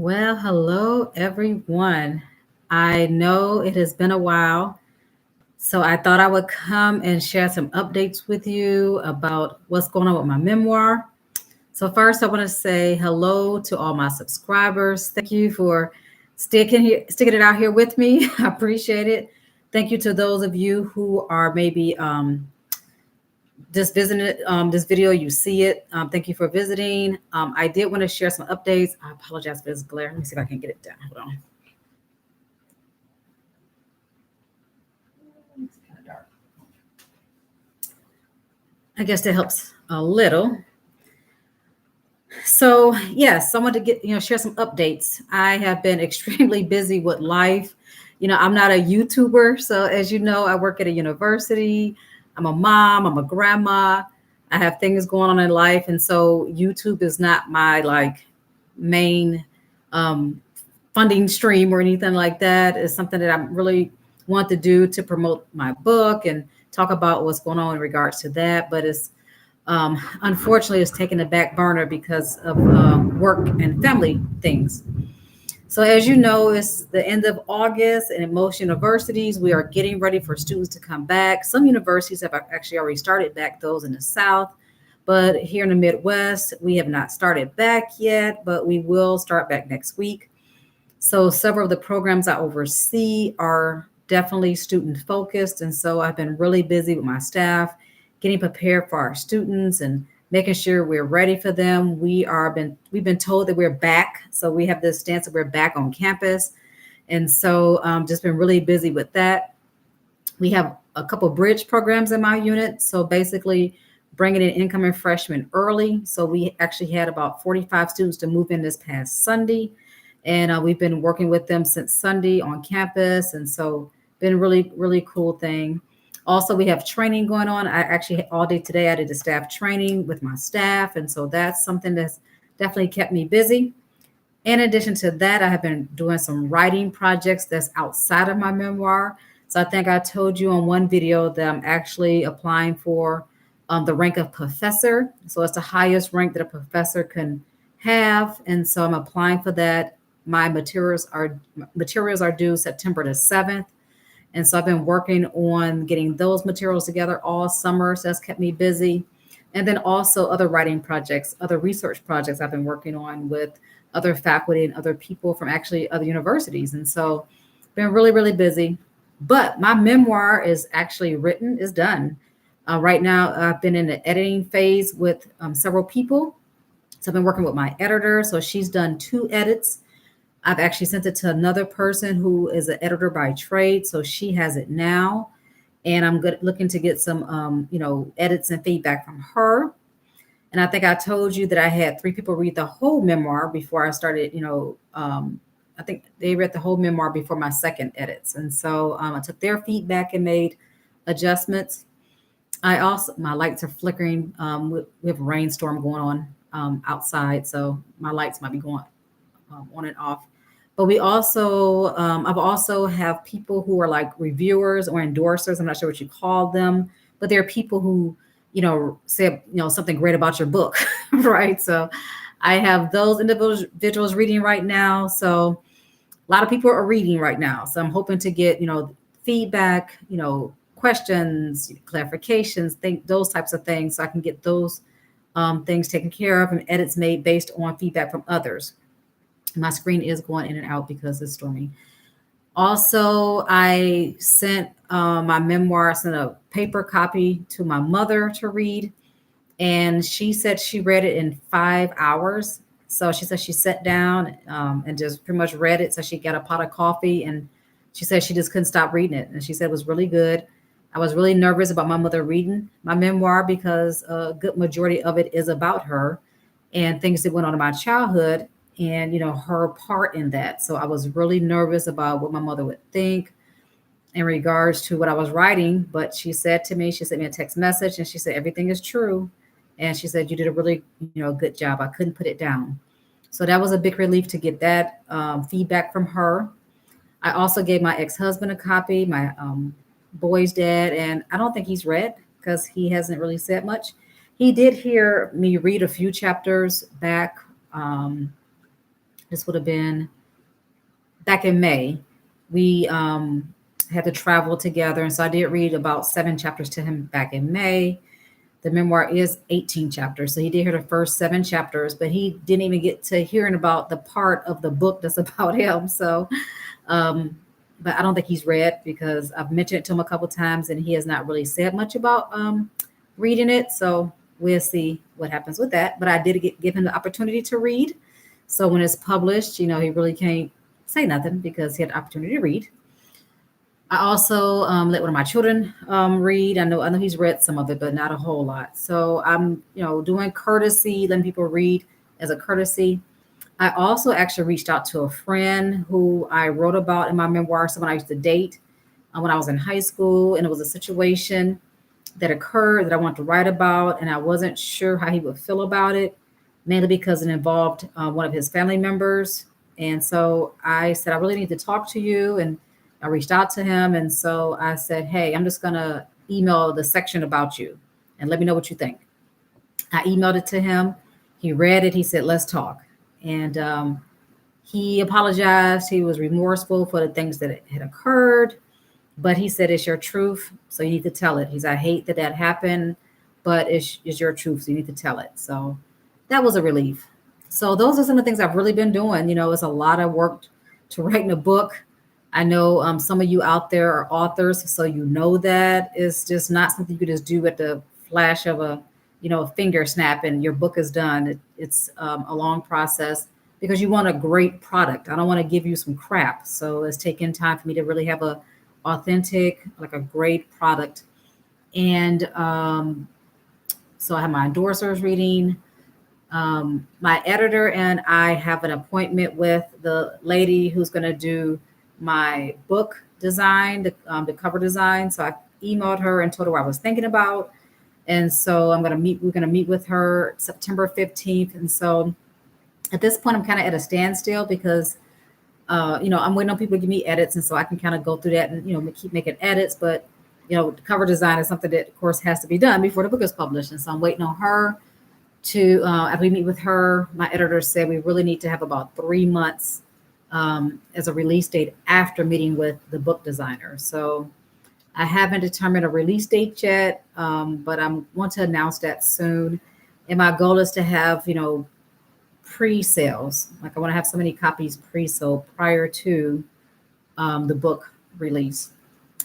Well, hello everyone. I know it has been a while, so I thought I would come and share some updates with you about what's going on with my memoir. So first, I want to say hello to all my subscribers. Thank you for sticking it out here with me. I appreciate it. Thank you to those of you who are maybe just visiting this video. You see it. Thank you for visiting. I did want to share some updates. I apologize for this glare. Let me see if I can get it down. Hold on. It's kind of dark. I guess that helps a little. So yes, I want to get share some updates. I have been extremely busy with life. I'm not a YouTuber, so as you know, I work at a university. I'm a mom. I'm a grandma. I have things going on in life, and so YouTube is not my main um, funding stream or anything like that. It's something that I really want to do to promote my book and talk about what's going on in regards to that. But unfortunately, it's taken a back burner because of work and family things. So, as you know, it's the end of August, and in most universities, we are getting ready for students to come back. Some universities have actually already started back, those in the South. But here in the Midwest, we have not started back yet, but we will start back next week. So, several of the programs I oversee are definitely student focused. And so, I've been really busy with my staff, getting prepared for our students and making sure we're ready for them. We've been told that we're back, so we have this stance that we're back on campus, and so just been really busy with that. We have a couple bridge programs in my unit, so basically bringing in incoming freshmen early. So we actually had about 45 students to move in this past Sunday, and we've been working with them since Sunday on campus, and so been really really cool thing. Also, we have training going on. I actually all day today I did a staff training with my staff, and so that's something that's definitely kept me busy. In addition to that, I have been doing some writing projects that's outside of my memoir. So I think I told you on one video that I'm actually applying for the rank of professor. So it's the highest rank that a professor can have, and so I'm applying for that. My materials are due September the 7th. And so I've been working on getting those materials together all summer. So that's kept me busy. And then also other writing projects, other research projects I've been working on with other faculty and other people from actually other universities. And so been really, really busy. But my memoir is actually written, is done. Right now, I've been in the editing phase with several people. So I've been working with my editor. So she's done 2 edits. I've actually sent it to another person who is an editor by trade, so she has it now, and I'm looking to get some, edits and feedback from her. And I think I told you that I had 3 people read the whole memoir before I started. I think they read the whole memoir before my second edits, and so I took their feedback and made adjustments. My lights are flickering. We have a rainstorm going on outside, so my lights might be going on and off. But I've also have people who are like reviewers or endorsers. I'm not sure what you call them, but they're people who, say, something great about your book, right? So I have those individuals reading right now. So a lot of people are reading right now. So I'm hoping to get, feedback, questions, clarifications, those types of things. So I can get those things taken care of and edits made based on feedback from others. My screen is going in and out because it's stormy. Also, I sent my memoir, I sent a paper copy to my mother to read, and she said she read it in 5 hours. So she said she sat down and just pretty much read it. So she got a pot of coffee, and she said she just couldn't stop reading it. And she said it was really good. I was really nervous about my mother reading my memoir because a good majority of it is about her and things that went on in my childhood and her part in that. So I was really nervous about what my mother would think in regards to what I was writing. But she said to me, she sent me a text message, and she said everything is true, and she said you did a really good job. I couldn't put it down. So that was a big relief to get that feedback from her. I also gave my ex-husband a copy, my boy's dad, and I don't think he's read because he hasn't really said much. He did hear me read a few chapters back This would have been back in May. We had to travel together. And so I did read about 7 chapters to him back in May. The memoir is 18 chapters. So he did hear the first 7 chapters, but he didn't even get to hearing about the part of the book that's about him. So, um, but I don't think he's read because I've mentioned it to him a couple times and he has not really said much about reading it. So we'll see what happens with that. But I did give him the opportunity to read. So when it's published, he really can't say nothing because he had the opportunity to read. I also let one of my children read. I know he's read some of it, but not a whole lot. So I'm, doing courtesy, letting people read as a courtesy. I also actually reached out to a friend who I wrote about in my memoir, someone I used to date when I was in high school, and it was a situation that occurred that I wanted to write about, and I wasn't sure how he would feel about it, mainly because it involved one of his family members. And so I said, I really need to talk to you. And I reached out to him. And so I said, hey, I'm just going to email the section about you and let me know what you think. I emailed it to him. He read it. He said, let's talk. And he apologized. He was remorseful for the things that had occurred. But he said, it's your truth. So you need to tell it. He said, I hate that happened, but it's your truth. So you need to tell it. So that was a relief. So those are some of the things I've really been doing. It's a lot of work to writing a book. I know some of you out there are authors, so that it's just not something you could just do at the flash of a finger snap and your book is done. It's a long process because you want a great product. I don't want to give you some crap. So it's taken time for me to really have a authentic, like a great product. And so I have my endorsers reading. My editor and I have an appointment with the lady who's going to do my book design, the cover design. So I emailed her and told her what I was thinking about. And so we're going to meet with her September 15th. And so at this point, I'm kind of at a standstill because, I'm waiting on people to give me edits. And so I can kind of go through that and, keep making edits. But, the cover design is something that, of course, has to be done before the book is published. And so I'm waiting on her to, after we meet with her, my editor said we really need to have about 3 months as a release date after meeting with the book designer. So I haven't determined a release date yet, but I want to announce that soon. And my goal is to have, pre-sales. Like I want to have so many copies pre-sold prior to the book release.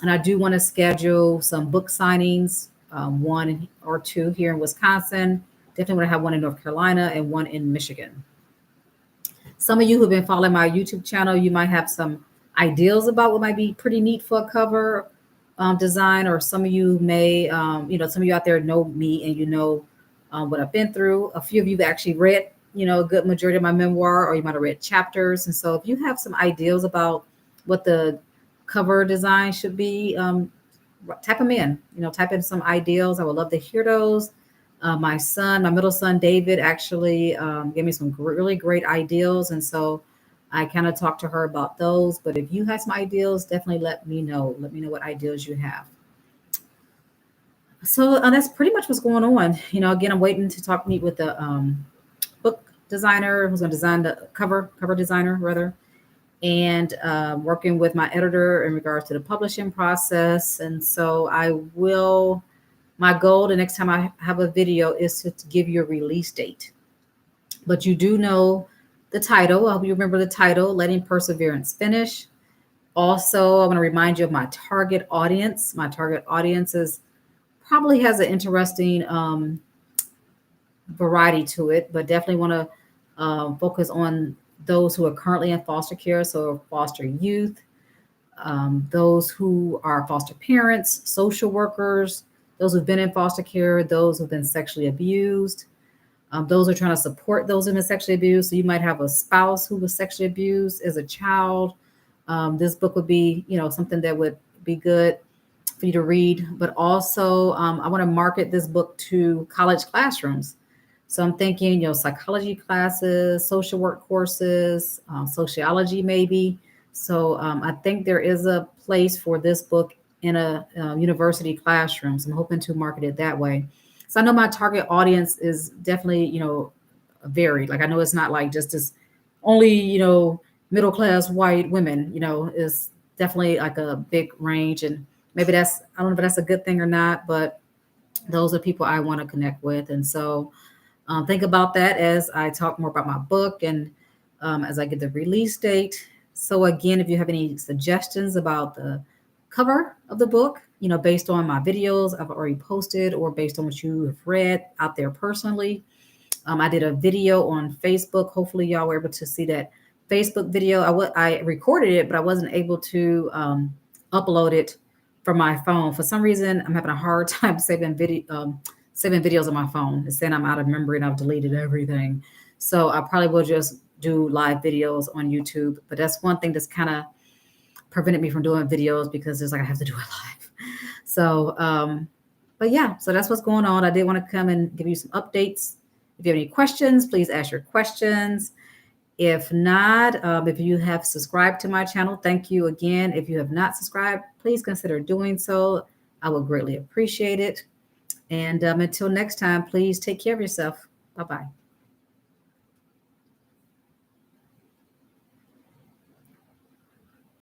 And I do want to schedule some book signings, 1 or 2 here in Wisconsin. Definitely want to have 1 in North Carolina and 1 in Michigan. Some of you who've been following my YouTube channel, you might have some ideas about what might be pretty neat for a cover design, or some of you may, some of you out there know me and what I've been through. A few of you have actually read, a good majority of my memoir, or you might have read chapters. And so if you have some ideas about what the cover design should be, type them in, type in some ideas. I would love to hear those. My middle son, David, actually gave me some really great ideas. And so I kind of talked to her about those. But if you have some ideas, definitely let me know. Let me know what ideas you have. So that's pretty much what's going on. Again, I'm waiting to meet with the book designer who's going to design the cover designer, rather. And working with my editor in regards to the publishing process. And so my goal the next time I have a video is to give you a release date. But you do know the title. I hope you remember the title, Letting Perseverance Finish. Also, I want to remind you of my target audience. My target audience probably has an interesting variety to it, but definitely want to focus on those who are currently in foster care, so foster youth, those who are foster parents, social workers, those who've been in foster care, those who've been sexually abused, those who are trying to support those who've been sexually abused. So you might have a spouse who was sexually abused as a child. This book would be, something that would be good for you to read. But also, I want to market this book to college classrooms. So I'm thinking, psychology classes, social work courses, sociology maybe. So I think there is a place for this book in a university classroom. So I'm hoping to market it that way. So I know my target audience is definitely, varied. Like I know it's not like just this only, middle class white women, is definitely like a big range. And maybe I don't know if that's a good thing or not, but those are people I want to connect with. And so think about that as I talk more about my book and as I get the release date. So, again, if you have any suggestions about the cover of the book, based on my videos I've already posted or based on what you have read out there personally, I did a video on Facebook. Hopefully, y'all were able to see that Facebook video. I recorded it, but I wasn't able to upload it from my phone. For some reason, I'm having a hard time saving videos on my phone. It's saying I'm out of memory and I've deleted everything. So I probably will just do live videos on YouTube. But that's one thing that's kind of prevented me from doing videos because it's like I have to do it live. So, but yeah, so that's what's going on. I did want to come and give you some updates. If you have any questions, please ask your questions. If not, if you have subscribed to my channel, thank you again. If you have not subscribed, please consider doing so. I would greatly appreciate it. And until next time, please take care of yourself. Bye-bye.